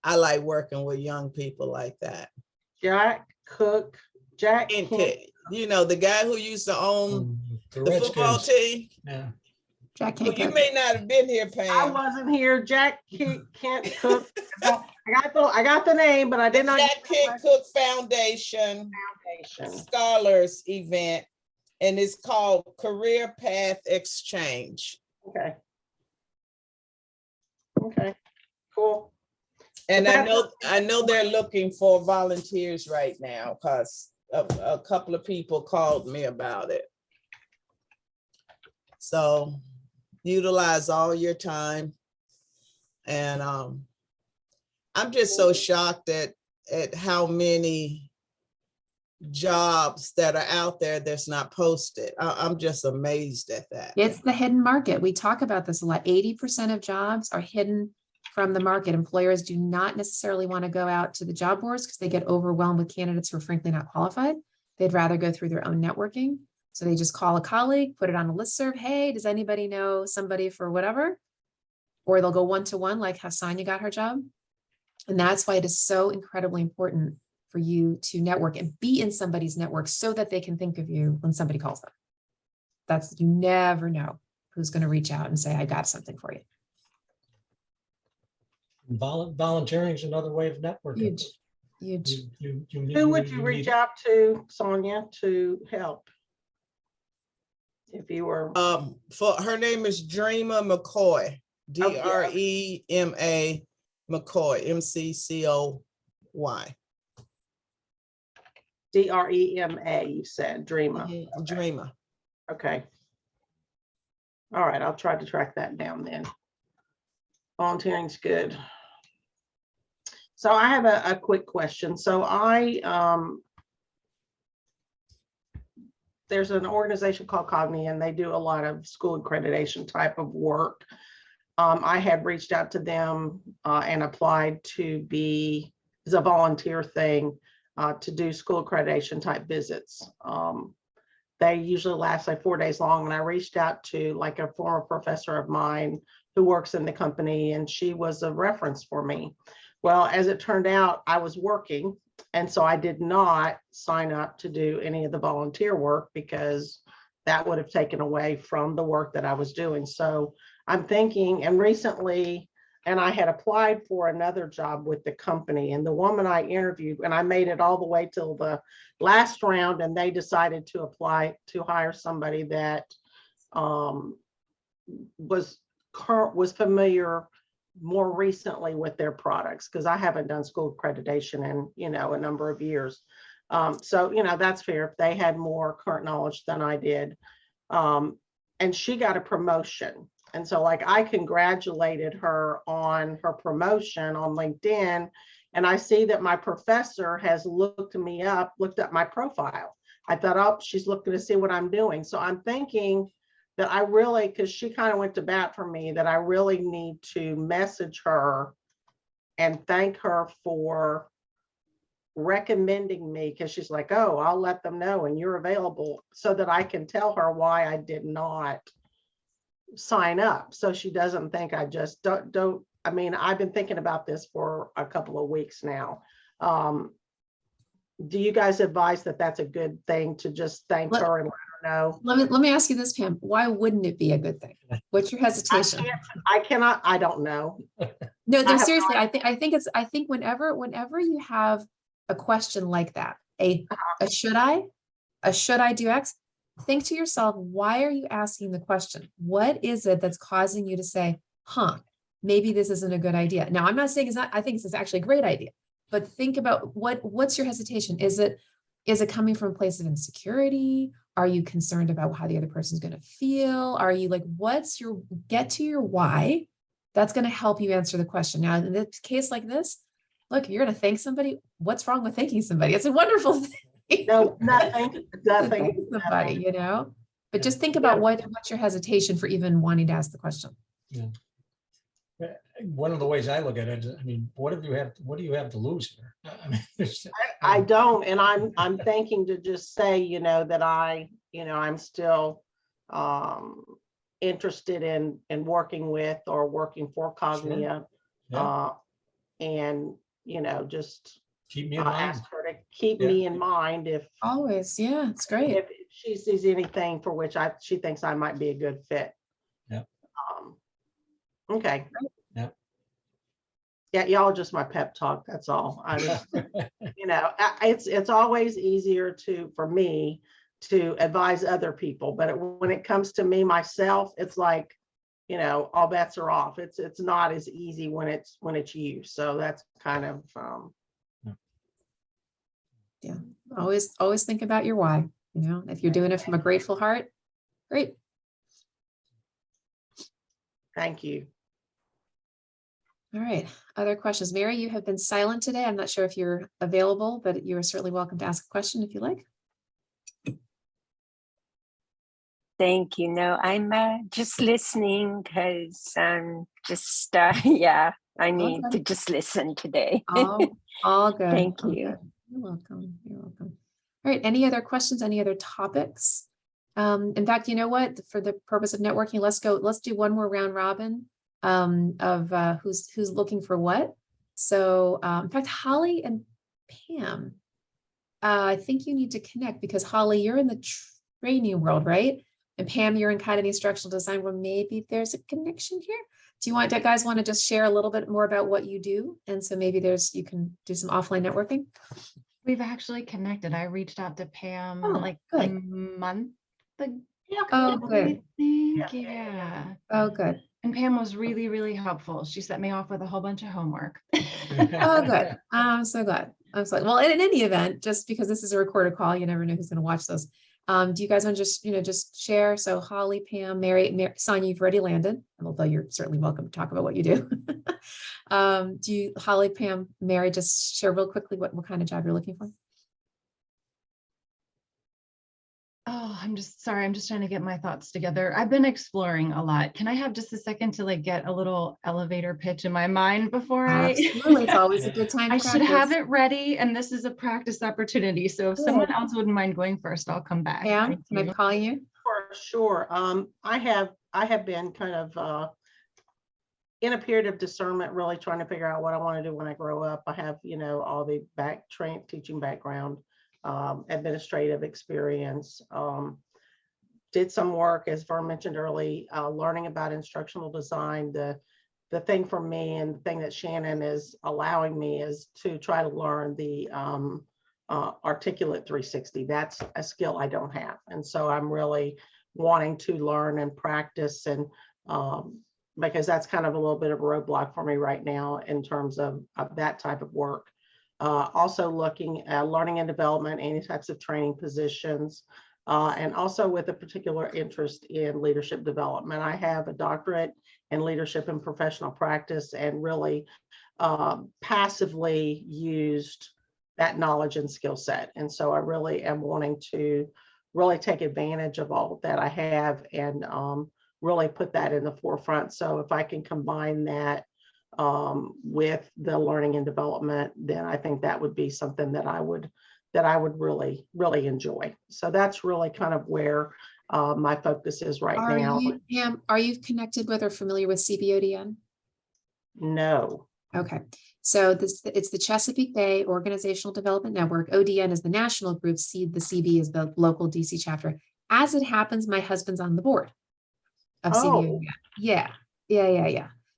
I like working with young people like that. Jack Kent. You know, the guy who used to own the football Redskins. team. Yeah. Jack Well, Kent you Cook. may not have been here, I Pam. wasn't here. Jack Kent Cook. I got the name, but I did not. Jack Kent Cook Foundation Scholars event, and it's called Career Path Exchange. Okay. Okay. Cool. And I know they're looking for volunteers right now because a couple of people called me about it. So utilize all your time. And I'm just so shocked at how many jobs that are out there that's not posted. I'm just amazed at that. It's the hidden market. We talk about this a lot. 80% of jobs are hidden from the market. Employers do not necessarily want to go out to the job boards because they get overwhelmed with candidates who are frankly not qualified. They'd rather go through their own networking. So they just call a colleague, put it on a listserv. Hey, does anybody know somebody for whatever? Or they'll go one-to-one like how Sonia got her job. And that's why it is so incredibly important for you to network and be in somebody's network so that they can think of you when somebody calls them. You never know who's going to reach out and say, I got something for you. Volunteering is another way of networking. Huge. Who would you reach out to, Sonia, to help? If you were for her name is Dreamer McCoy, DREMA McCoy, MCCOY. DREMA, you said Dreamer. Okay. Dreamer. Okay. All right, I'll try to track that down then. Volunteering's good. So I have a quick question. So there's an organization called Cogni, and they do a lot of school accreditation type of work. I had reached out to them and applied to be as a volunteer thing to do school accreditation type visits. They usually last like 4 days long. And I reached out to like a former professor of mine who works in the company, and she was a reference for me. Well, as it turned out, I was working. And so I did not sign up to do any of the volunteer work because that would have taken away from the work that I was doing. So I'm thinking, and recently, and I had applied for another job with the company, and the woman I interviewed, and I made it all the way till the last round, and they decided to apply to hire somebody that was familiar more recently with their products, because I haven't done school accreditation in, a number of years. So, that's fair if they had more current knowledge than I did. And she got a promotion. And so like I congratulated her on her promotion on LinkedIn. And I see that my professor has looked up my profile. I thought, oh, she's looking to see what I'm doing. So I'm thinking that I really, because she kind of went to bat for me, that I really need to message her and thank her for recommending me, because she's like, oh, I'll let them know and you're available, so that I can tell her why I did not sign up. So she doesn't think I just don't. I mean, I've been thinking about this for a couple of weeks now. Do you guys advise that that's a good thing to just thank her and let her know? Let me ask you this, Pam. Why wouldn't it be a good thing? What's your hesitation? I don't know. No, seriously, I think whenever you have a question like that, a should I do X? Think to yourself, why are you asking the question? What is it that's causing you to say, maybe this isn't a good idea? Now, I'm not saying it's not, I think it's actually a great idea, but think about what's your hesitation? Is it coming from a place of insecurity? Are you concerned about how the other person's going to feel? Are you like, get to your why? That's going to help you answer the question. Now, in a case like this, look, if you're going to thank somebody, what's wrong with thanking somebody? It's a wonderful thing. No, nothing. Thank somebody, but just think about what's your hesitation for even wanting to ask the question. Yeah. One of the ways I look at it is, I mean, what do you have to lose here? I mean, I don't, and I'm thinking to just say, that I'm still interested in working with or working for Cognia. Sure. Yeah. And just keep me in mind. Ask her to keep me in mind if always. Yeah, it's great. If she sees anything for which she thinks I might be a good fit. Yeah. Okay. Yeah. Yeah, y'all just my pep talk. That's all. I just, it's always easier for me to advise other people, but when it comes to me myself, it's like, all bets are off. It's not as easy when it's you. So that's kind of yeah. Always think about your why. If you're doing it from a grateful heart, great. Thank you. All right. Other questions? Mary, you have been silent today. I'm not sure if you're available, but you are certainly welcome to ask a question if you like. Thank you. No, I'm just listening because I'm just, I need to just listen today. All good. Thank all you. Good. You're welcome. You're welcome. All right. Any other questions? Any other topics? In fact, you know what? For the purpose of networking, let's do one more round robin of who's looking for what. So in fact, Holly and Pam, I think you need to connect, because Holly, you're in the training world, right? And Pam, you're in kind of the instructional design. Well, maybe there's a connection here. Do you guys want to just share a little bit more about what you do? And so maybe you can do some offline networking. We've actually connected. I reached out to Pam good. a month ago. Oh, good. Yeah. Oh, good. And Pam was really, really helpful. She set me off with a whole bunch of homework. Oh, good. I'm so glad. Well, in any event, just because this is a recorded call, you never know who's going to watch this. Do you guys want to just share? So Holly, Pam, Mary, Sonia, you've already landed, although you're certainly welcome to talk about what you do. Holly, Pam, Mary, just share real quickly what kind of job you're looking for? Oh, I'm just sorry. I'm just trying to get my thoughts together. I've been exploring a lot. Can I have just a second to get a little elevator pitch in my mind before Absolutely. It's always a good time. I should have it ready, and this is a practice opportunity. So if someone else wouldn't mind going first, I'll come back. Pam, can I call you? For sure. I have been kind of in a period of discernment, really trying to figure out what I want to do when I grow up. I have, all the teaching background, administrative experience. Did some work, as Vern mentioned early, learning about instructional design. The thing for me and the thing that Shannon is allowing me is to try to learn the Articulate 360. That's a skill I don't have. And so I'm really wanting to learn and practice, and because that's kind of a little bit of a roadblock for me right now in terms of that type of work. Also looking at learning and development, any types of training positions, and also with a particular interest in leadership development. I have a doctorate in leadership and professional practice, and really passively used that knowledge and skill set. And so I really am wanting to really take advantage of all that I have, and really put that in the forefront. So if I can combine that with the learning and development, then I think that would be something that I would really, really enjoy. So that's really kind of where my focus is right now. Pam, are you connected with or familiar with CBODN? No. Okay, so it's the Chesapeake Bay Organizational Development Network. ODN is the national group. The CB is the local DC chapter. As it happens, my husband's on the board of CBODN. Yeah.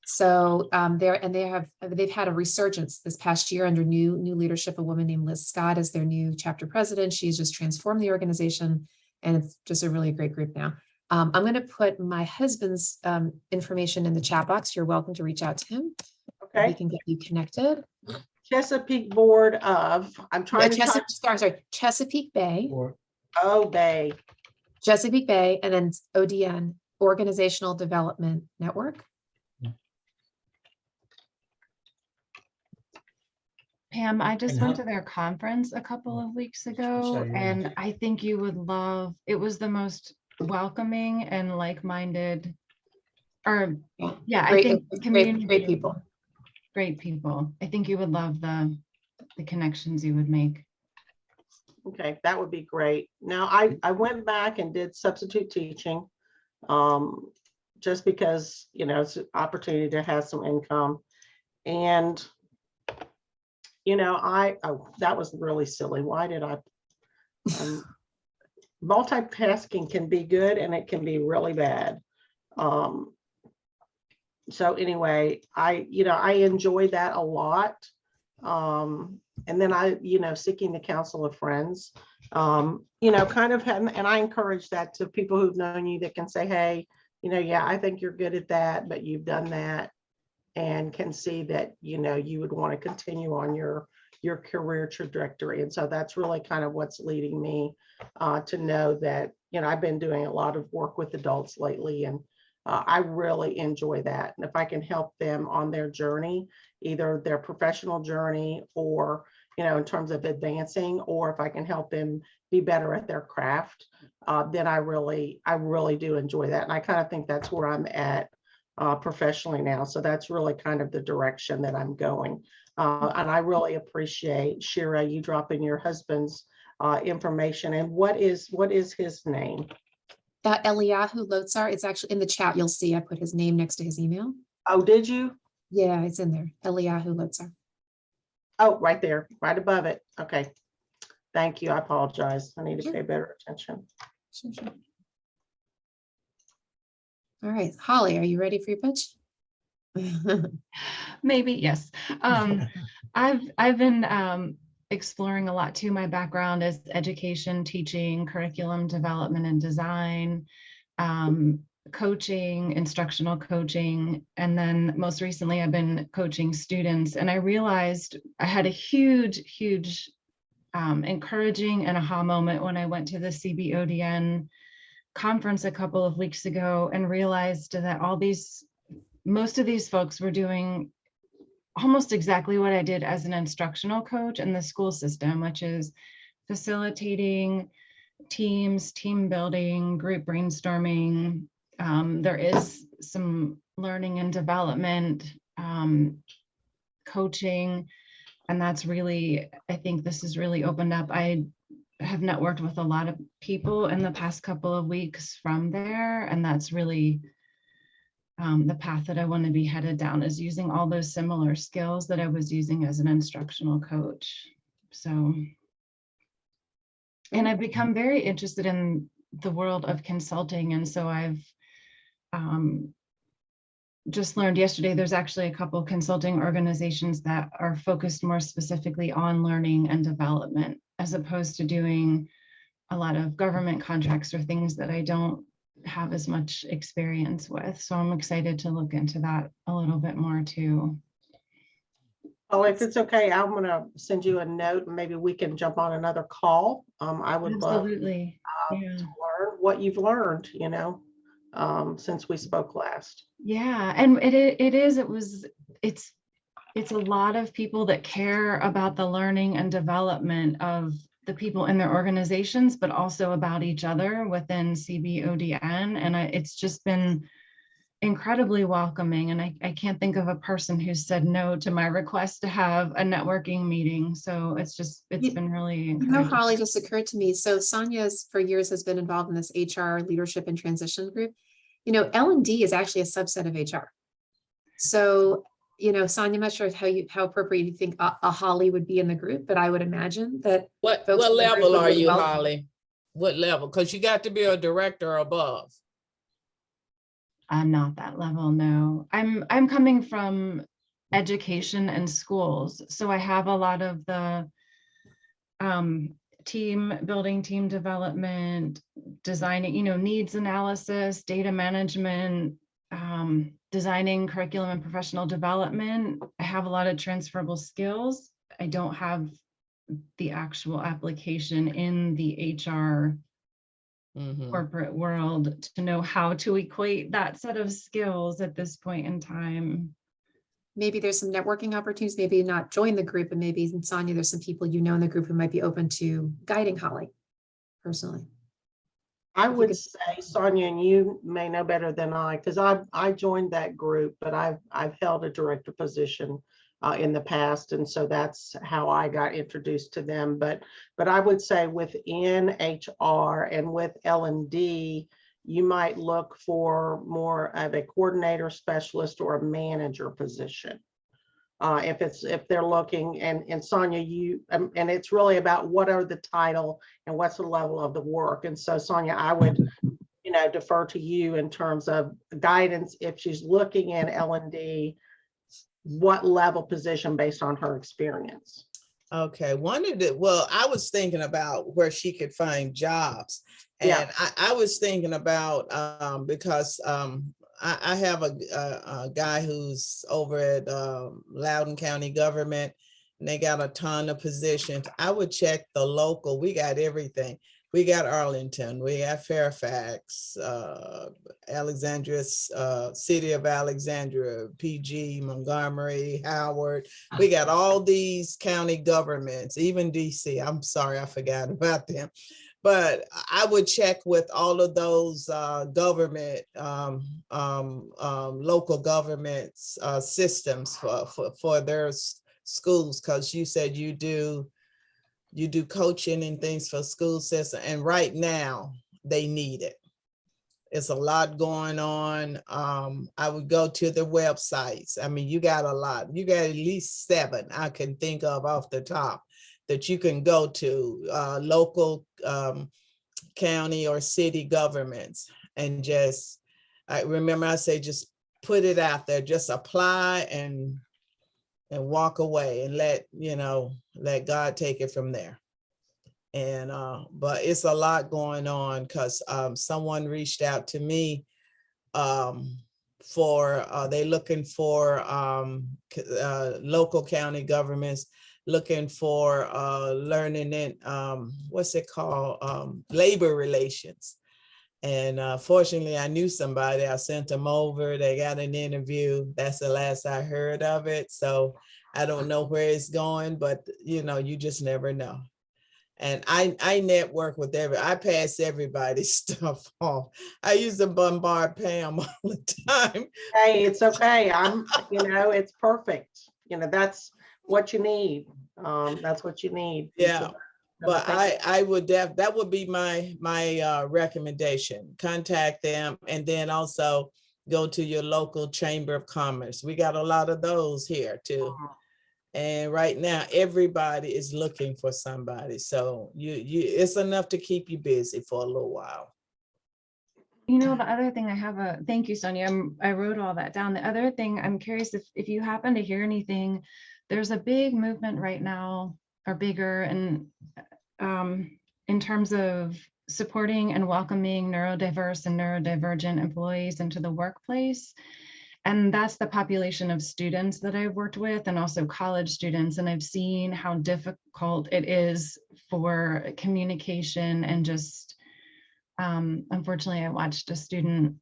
So they've had a resurgence this past year under new leadership. A woman named Liz Scott is their new chapter president. She's just transformed the organization, and it's just a really great group now. I'm going to put my husband's information in the chat box. You're welcome to reach out to him. Okay. We can get you connected. Chesapeake Board of, I'm trying Chesapeake Bay. Bay. Chesapeake Bay, and then ODN, Organizational Development Network. Pam, I just went to their conference a couple of weeks ago, and I think you would love, it was the most welcoming and like-minded, I think community. Great people. Great people. I think you would love the connections you would make. Okay, that would be great. Now, I went back and did substitute teaching, just because, it's an opportunity to have some income. And, that was really silly. Why did I? Multitasking can be good, and it can be really bad. So anyway, I enjoy that a lot. And then seeking the counsel of friends, kind of have, and I encourage that to people who've known you that can say, hey, I think you're good at that, but you've done that, and can see that, you would want to continue on your career trajectory. And so that's really kind of what's leading me to know that, I've been doing a lot of work with adults lately, and I really enjoy that. And if I can help them on their journey, either their professional journey or, in terms of advancing, or if I can help them be better at their craft, then I really do enjoy that. And I kind of think that's where I'm at professionally now. So that's really kind of the direction that I'm going. And I really appreciate, Shira, you dropping your husband's information. And what is his name? Eliyahu Lotzar. It's actually in the chat. You'll see I put his name next to his email. Oh, did you? Yeah, it's in there. Eliyahu Lotzar. Oh, right there, right above it. Okay. Thank you. I apologize. I need to pay better attention. Sure. All right, Holly, are you ready for your pitch? Maybe, yes. I've been exploring a lot too. My background is education, teaching, curriculum development and design, coaching, instructional coaching, and then most recently I've been coaching students. And I realized I had a huge encouraging and aha moment when I went to the CBODN conference a couple of weeks ago and realized that most of these folks were doing almost exactly what I did as an instructional coach in the school system, which is facilitating teams, team building, group brainstorming. There is some learning and development, coaching, and that's really, I think this has really opened up. I have networked with a lot of people in the past couple of weeks from there, and that's really the path that I want to be headed down, is using all those similar skills that I was using as an instructional coach. So, and I've become very interested in the world of consulting. And so I've just learned yesterday, there's actually a couple consulting organizations that are focused more specifically on learning and development, as opposed to doing a lot of government contracts or things that I don't have as much experience with. So I'm excited to look into that a little bit more too. Oh, if it's okay, I'm gonna send you a note and maybe we can jump on another call. I would love Absolutely. to learn what you've learned, you know, since we spoke last. Yeah, and it's a lot of people that care about the learning and development of the people in their organizations, but also about each other within CBODN. And it's just been incredibly welcoming. And I can't think of a person who said no to my request to have a networking meeting. So it's been really encouraging. Holly, just occurred to me. So Sonia's for years has been involved in this HR leadership and transition group. L&D is actually a subset of HR. So, Sonia, I'm not sure how appropriate you think a Holly would be in the group, but I would imagine that. What level are you, Holly? What level? Because you got to be a director or above. I'm not that level, no. I'm coming from education and schools. So I have a lot of the team building, team development, designing, needs analysis, data management, designing curriculum and professional development. I have a lot of transferable skills. I don't have the actual application in the HR corporate world to know how to equate that set of skills at this point in time. Maybe there's some networking opportunities, maybe not join the group, and maybe Sonia, there's some people in the group who might be open to guiding Holly personally. I would say, Sonia, and you may know better than I, because I joined that group, but I've held a director position in the past, and so that's how I got introduced to them. But I would say within HR and with L&D, you might look for more of a coordinator, specialist, or a manager position. If they're looking, and Sonia, and it's really about what are the title and what's the level of the work. And so Sonia, I would, defer to you in terms of guidance if she's looking in L&D, what level position based on her experience. Okay, I was thinking about where she could find jobs. And yeah. I was thinking about, because I have a guy who's over at Loudoun County government, and they got a ton of positions. I would check the local. We got everything. We got Arlington, we got Fairfax, Alexandria, City of Alexandria, PG, Montgomery, Howard. We got all these county governments, even DC. I'm sorry, I forgot about them. But I would check with all of those government, local governments systems for their schools, because you said you do coaching and things for school system, and right now they need it. It's a lot going on. I would go to the websites. I mean, you got a lot. You got at least 7 I can think of off the top that you can go to, local county or city governments, and just, I say, just put it out there, just apply and walk away and let God take it from there. And but it's a lot going on, because someone reached out to me for they looking for local county governments looking for learning in what's it called, labor relations. And fortunately, I knew somebody. I sent them over. They got an interview. That's the last I heard of it. So I don't know where it's going, but you just never know. And I network with I pass everybody's stuff off. I used to bombard Pam all the time. Hey, it's okay. It's perfect. That's what you need. That's what you need. Yeah. But I would that would be my recommendation. Contact them, and then also go to your local chamber of commerce. We got a lot of those here too. And right now, everybody is looking for somebody. So it's enough to keep you busy for a little while. You know, the other thing thank you, Sonia. I wrote all that down. The other thing, I'm curious if you happen to hear anything, there's a big movement right now, or bigger, and in terms of supporting and welcoming neurodiverse and neurodivergent employees into the workplace. And that's the population of students that I've worked with, and also college students. And I've seen how difficult it is for communication, and just, unfortunately, I watched a student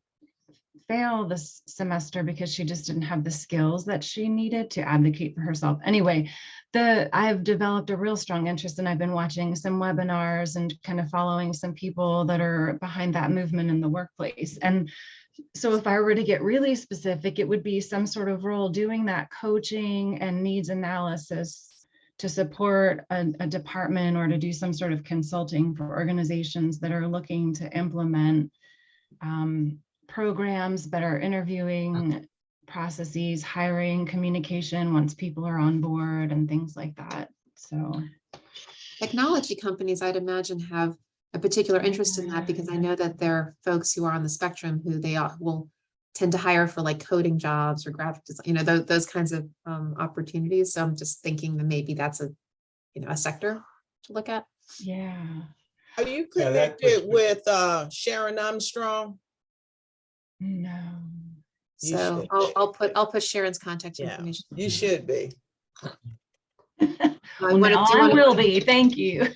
fail this semester because she just didn't have the skills that she needed to advocate for herself. Anyway, I've developed a real strong interest, and I've been watching some webinars and kind of following some people that are behind that movement in the workplace. And so if I were to get really specific, it would be some sort of role doing that coaching and needs analysis to support a department, or to do some sort of consulting for organizations that are looking to implement programs, better interviewing processes, hiring, communication once people are on board, and things like that. So Technology companies, I'd imagine, have a particular interest in that, because I know that there are folks who are on the spectrum who they will tend to hire for like coding jobs or graphic design, you know, those kinds of opportunities. So I'm just thinking that maybe that's a sector to look at. Yeah. Are you connected with Sharon Armstrong? No. So I'll put Sharon's contact information. You should be. I will be. Thank you.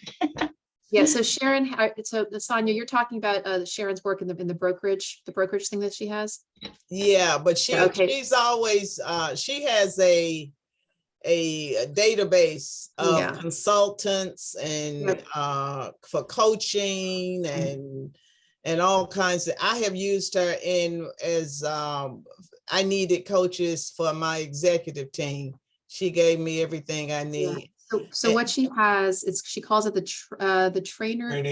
Yeah, so Sharon, so Sonia, you're talking about Sharon's work in the brokerage thing that she has. Yeah, but she's always she has a database of consultants and for coaching and all kinds of. I have used her as I needed coaches for my executive team. She gave me everything I need. Yeah. So what she has, she calls it the trainers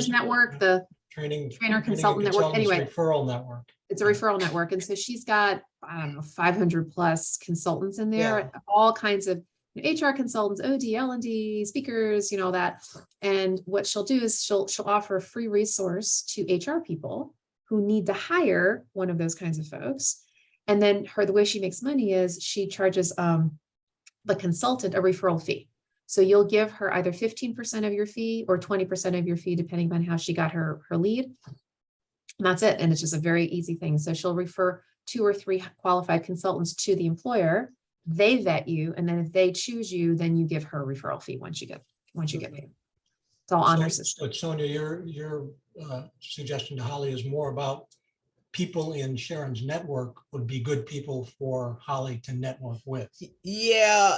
network, the trainer consultant network. Anyway, referral network. It's a referral network, and so she's got, I don't know, 500 plus consultants in there, all kinds of HR consultants, OD, L&D, speakers, all that. And what she'll do is she'll offer a free resource to HR people who need to hire one of those kinds of folks. And then the way she makes money is she charges the consultant a referral fee. So you'll give her either 15% of your fee or 20% of your fee, depending on how she got her lead. And that's it. And it's just a very easy thing. So she'll refer 2 or 3 qualified consultants to the employer. They vet you. And then if they choose you, then you give her a referral fee once you get paid. It's all on her system. But Sonia, your suggestion to Holly is more about people in Sharon's network would be good people for Holly to network with. Yeah,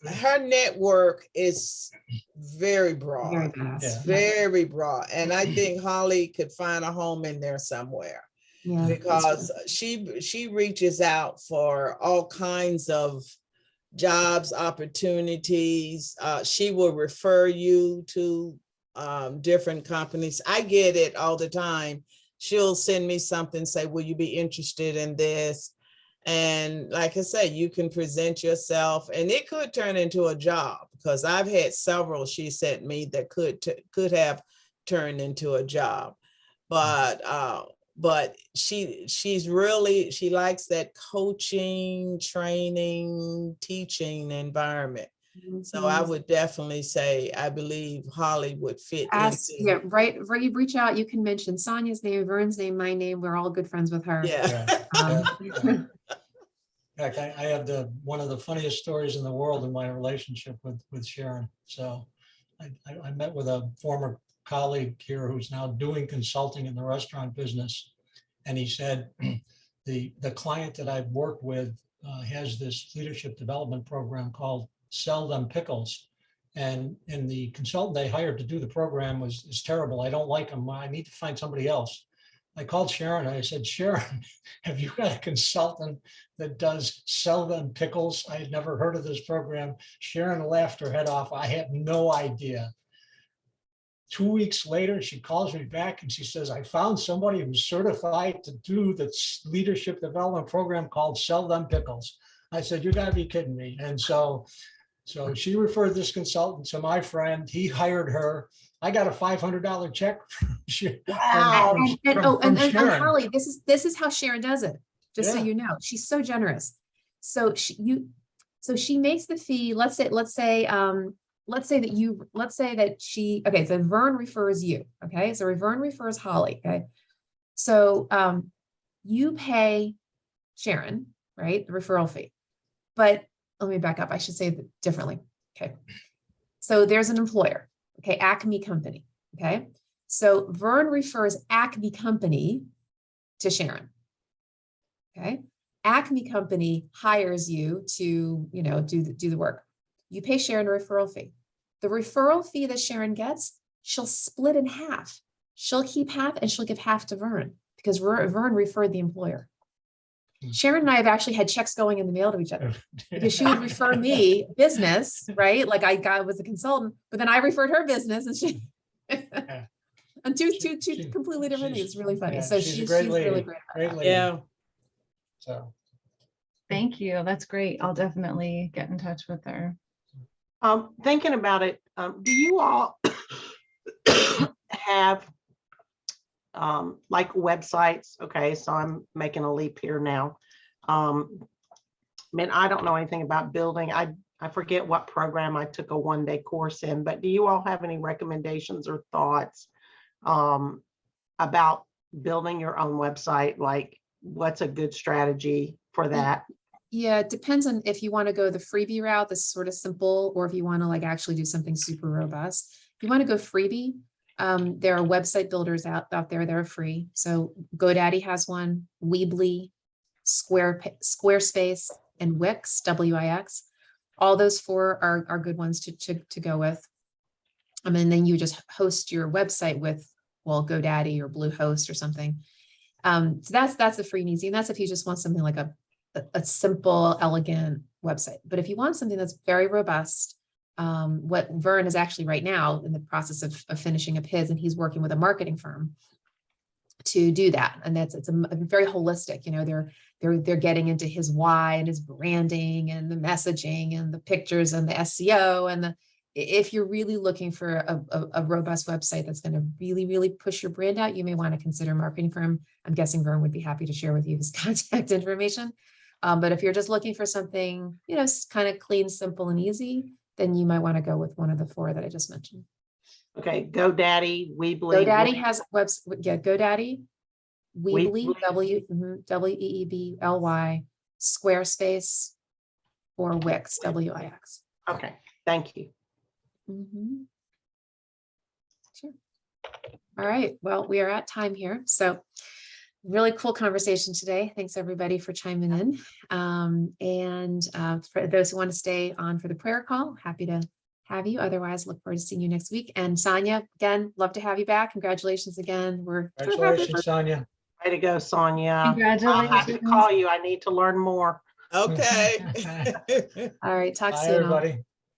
her network is very broad, very broad. And I think Holly could find a home in there somewhere because she reaches out for all kinds of jobs, opportunities. She will refer you to different companies. I get it all the time. She'll send me something, say, will you be interested in this? And like I say, you can present yourself and it could turn into a job, because I've had several she sent me that could have turned into a job. But she likes that coaching, training, teaching environment. So I would definitely say, I believe Holly would fit. Right. Where you reach out, you can mention Sonia's name, Vern's name, my name. We're all good friends with her. In fact, I have one of the funniest stories in the world in my relationship with Sharon. So I met with a former colleague here who's now doing consulting in the restaurant business. And he said, the client that I've worked with has this leadership development program called Sell Them Pickles. And the consultant they hired to do the program is terrible. I don't like him. I need to find somebody else. I called Sharon and I said, Sharon, have you got a consultant that does Sell Them Pickles? I had never heard of this program. Sharon laughed her head off. I had no idea. 2 weeks later, she calls me back and she says, I found somebody who's certified to do the leadership development program called Sell Them Pickles. I said, you gotta be kidding me. And so she referred this consultant to my friend. He hired her. I got a $500 check. Wow. And Sharon. Holly, this is how Sharon does it. Just so Yeah. you know, she's so generous. So she makes the fee. Let's say that she, okay, so Vern refers you. Okay, so Vern refers Holly. Okay, so you pay Sharon, right, the referral fee. But let me back up. I should say it differently. Okay, so there's an employer. Okay, Acme Company. Okay, so Vern refers Acme Company to Sharon. Okay, Acme Company hires you to, do the work. You pay Sharon a referral fee. The referral fee that Sharon gets, she'll split in half. She'll keep half and she'll give half to Vern because Vern referred the employer. Sharon and I have actually had checks going in the mail to each other because she would refer me business, right? Like I was a consultant, but then I referred her business and she, and two completely different things. It's really funny. Yeah, So she's a great lady. really great. Great lady. Yeah. So. Thank you. That's great. I'll definitely get in touch with her. Thinking about it, do you all have like websites? Okay, so I'm making a leap here now. I mean, I don't know anything about building. I forget what program I took a one-day course in, but do you all have any recommendations or thoughts about building your own website? Like, what's a good strategy for that? Yeah, it depends on if you want to go the freebie route, that's sort of simple, or if you want to like actually do something super robust. If you want to go freebie, there are website builders out there that are free. So GoDaddy has one, Weebly, Squarespace, and Wix, W-I-X. All those four are good ones to go with. And then you just host your website with, well, GoDaddy or Bluehost or something. So that's a free and easy. And that's if you just want something like a simple, elegant website. But if you want something that's very robust, what Vern is actually right now in the process of finishing up his, and he's working with a marketing firm to do that. And it's a very holistic, they're getting into his why and his branding and the messaging and the pictures and the SEO. And if you're really looking for a robust website that's going to really, really push your brand out, you may want to consider a marketing firm. I'm guessing Vern would be happy to share with you his contact information. But if you're just looking for something, kind of clean, simple, and easy, then you might want to go with one of the four that I just mentioned. Okay, GoDaddy, Weebly. GoDaddy has website. Yeah, GoDaddy, Weebly, W-E-E-B-L-Y, Squarespace, or Wix, W-I-X. Okay, thank you. Mm-hmm. Sure. All right. Well, we are at time here. So really cool conversation today. Thanks everybody for chiming in. And for those who want to stay on for the prayer call, happy to have you. Otherwise, look forward to seeing you next week. And Sonia, again, love to have you back. Congratulations again. Congratulations, Sonia. Way to go, Sonia. Congratulations. I'll have to call you. I need to learn more. Okay. All right. Talk Bye, soon. everybody.